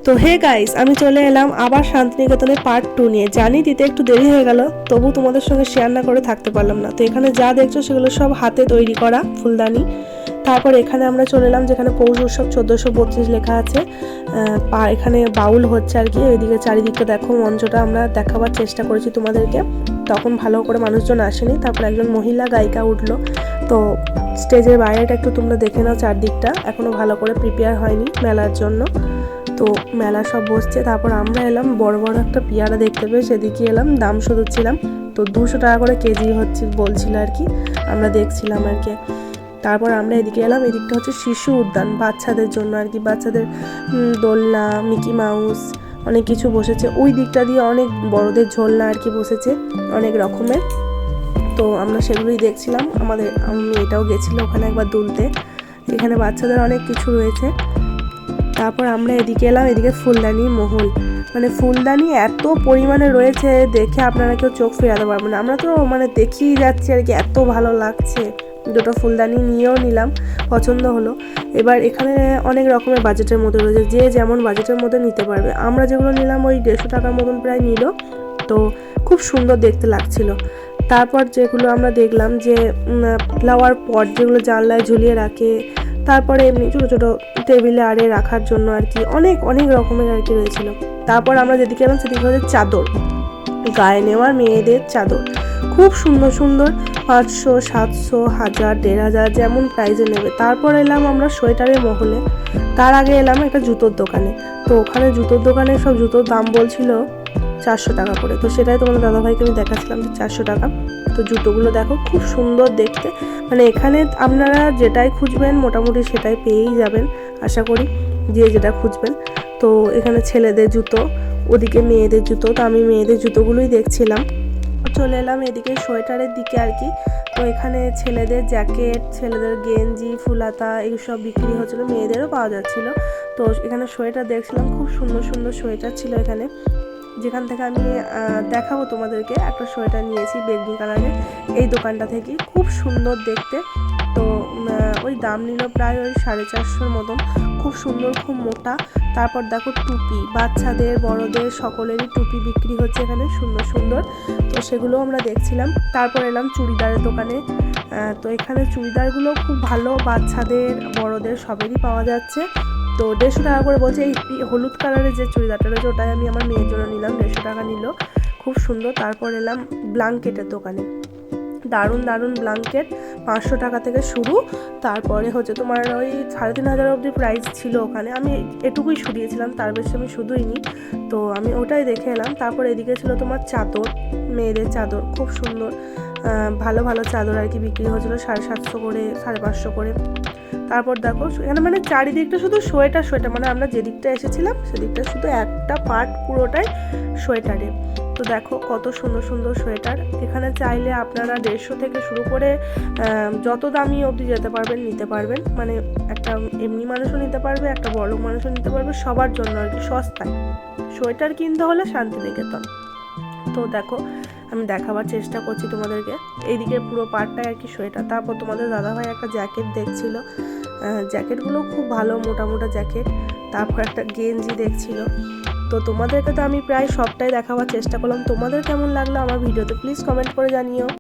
তো hey guys, আমি চলে এলাম আবার শান্তিনিকেতনের পার্ট 2 নিয়ে। জানি দিতে একটু দেরি হয়ে গেল, তবু তোমাদের সঙ্গে শেয়ার না করে থাকতে পারলাম না। তো এখানে যা দেখছো সেগুলো সব হাতে তৈরি করা ফুলদানি। তারপর এখানে আমরা চলে এলাম যেখানে পৌষ উৎসব 1432 লেখা আছে। এখানে বাউল হচ্ছে আর কি। ওইদিকে চারিদিকটা দেখো, মঞ্চটা আমরা দেখাবার চেষ্টা করেছি তোমাদেরকে, তখন ভালো করে মানুষজন আসেনি। তারপর একজন মহিলা গায়িকা উঠলো। তো স্টেজের বাইরেটা একটু তোমরা দেখে নাও, চারদিকটা এখনো ভালো করে প্রিপেয়ার হয়নি মেলার জন্য। তো মেলা সব বসছে। তারপর আমরা এলাম বড় বড় একটা পেয়ারা দেখতে পেয়ে সেদিকে এলাম, দাম শুধুছিলাম। তো 200 টাকা করে কেজি হচ্ছে বলছিল আর কি, আমরা দেখছিলাম আর কি। তারপর আমরা এদিকে এলাম, এদিকটা হচ্ছে শিশু উদ্যান, বাচ্চাদের জন্য আর কি। বাচ্চাদের দোলনা, মিকি মাউস অনেক কিছু বসেছে। ওই দিকটা দিয়ে অনেক বড়দের ঝোলনা আর কি বসেছে অনেক রকমের। তো আমরা সেগুলোই দেখছিলাম। আমি এটাও গেছিলো ওখানে একবার দুলতে। এখানে বাচ্চাদের অনেক কিছু রয়েছে। তারপর আমরা এদিকে এলাম, এদিকে ফুলদানির মহল। মানে ফুলদানি এত পরিমাণে রয়েছে, দেখে আপনারা কেউ চোখ ফেরাতে পারবেন না। আমরা তো দেখিয়ে যাচ্ছি আর কি, এত ভালো লাগছে। দুটো ফুলদানি নিয়েও নিলাম, পছন্দ হলো। এবার এখানে অনেক রকমের বাজেটের মধ্যে রয়েছে, যে যেমন বাজেটের মধ্যে নিতে পারবে। আমরা যেগুলো নিলাম ওই 150 টাকার মতন প্রায় নিল। তো খুব সুন্দর দেখতে লাগছিল। তারপর যেগুলো আমরা দেখলাম যে ফ্লাওয়ার পট, যেগুলো জানলায় ঝুলিয়ে রাখে। তারপরে এমনি ছোটো ছোটো টেবিলে আরে রাখার জন্য আর কি, অনেক অনেক রকমের আর কি রয়েছিল। তারপর আমরা যেদিকে এলাম সেদিকে হচ্ছে চাদর, গায়ে নেওয়ার মেয়েদের চাদর। খুব সুন্দর সুন্দর, 500, 700, 1000, 1500 যেমন প্রাইজে নেবে। তারপর এলাম আমরা সোয়েটারের মহলে। তার আগে এলাম একটা জুতোর দোকানে। তো ওখানে জুতোর দোকানে সব জুতোর দাম বলছিল 400 টাকা করে। তো সেটাই তোমাদের দাদাভাইকে আমি দেখাচ্ছিলাম যে 400 টাকা। তো জুতোগুলো দেখো, খুব সুন্দর দেখতে। এখানে আপনারা যেটাই খুঁজবেন মোটামুটি সেটাই পেয়েই যাবেন আশা করি, যে যেটা খুঁজবেন। তো এখানে ছেলেদের জুতো, ওদিকে মেয়েদের জুতো। তো আমি মেয়েদের জুতোগুলোই দেখছিলাম। চলে এলাম এদিকে সোয়েটারের দিকে আর কি। তো এখানে ছেলেদের জ্যাকেট, ছেলেদের গেঞ্জি, ফুলাতা এইসব বিক্রি হচ্ছিলো, মেয়েদেরও পাওয়া যাচ্ছিলো। তো এখানে সোয়েটার দেখছিলাম, খুব সুন্দর সুন্দর সোয়েটার ছিল এখানে। যেখান থেকে আমি দেখাবো তোমাদেরকে, একটা সোয়েটার নিয়েছি বেগনি কালারের এই দোকানটা থেকে, খুব সুন্দর দেখতে। তো ওই দাম নিল প্রায় ওই 450 মতন। খুব সুন্দর, খুব মোটা। তারপর দেখো টুপি, বাচ্চাদের বড়দের সকলেরই টুপি বিক্রি হচ্ছে এখানে, সুন্দর সুন্দর। তো সেগুলো আমরা দেখছিলাম। তারপর এলাম চুড়িদারের দোকানে। তো এখানে চুড়িদারগুলো খুব ভালো, বাচ্চাদের বড়দের সবেরই পাওয়া যাচ্ছে। তো 150 টাকা করে বলছে। এই হলুদ কালারের যে চুড়িদারটা রয়েছে ওটাই আমি আমার মেয়ের জন্য নিলাম, 150 টাকা নিল, খুব সুন্দর। তারপর এলাম ব্ল্যাঙ্কেটের দোকানে। দারুণ দারুণ ব্ল্যাঙ্কেট, 500 টাকা থেকে শুরু। তারপরে হচ্ছে তোমার ওই 3500 অবধি প্রাইস ছিল ওখানে। আমি এটুকুই শুধিয়েছিলাম, তার বেশি আমি শুধুইনি। তো আমি ওটাই দেখে এলাম। তারপর এদিকে ছিল তোমার চাদর, মেয়েদের চাদর, খুব সুন্দর ভালো ভালো চাদর আর কি বিক্রি হচ্ছিলো, 750 করে, 550 করে। তারপর দেখো এখানে চারিদিকটা শুধু সোয়েটার সোয়েটার, আমরা যেদিকটা এসেছিলাম সেদিকটা শুধু একটা পার্ট পুরোটাই সোয়েটারে। তো দেখো কত সুন্দর সুন্দর সোয়েটার। এখানে চাইলে আপনারা 150 থেকে শুরু করে যত দামি অবধি যেতে পারবেন, নিতে পারবেন। একটা এমনি মানুষও নিতে পারবে, একটা বড় মানুষও নিতে পারবে, সবার জন্য আর কি সস্তায় সোয়েটার কিনতে হলে শান্তিনিকেতন। তো দেখো আমি দেখাবার চেষ্টা করছি তোমাদেরকে, এইদিকে পুরো পার্টটাই আর কি সোয়েটার। তারপর তোমাদের দাদাভাই একটা জ্যাকেট দেখছিল, জ্যাকেটগুলো খুব ভালো, মোটা মোটা জ্যাকেট। তারপর একটা গেঞ্জি দেখছিল। তো তোমাদেরকে তো আমি প্রায় সবটাই দেখাবার চেষ্টা করলাম। তোমাদের কেমন লাগলো আমার ভিডিওতে প্লিজ কমেন্ট করে জানিও।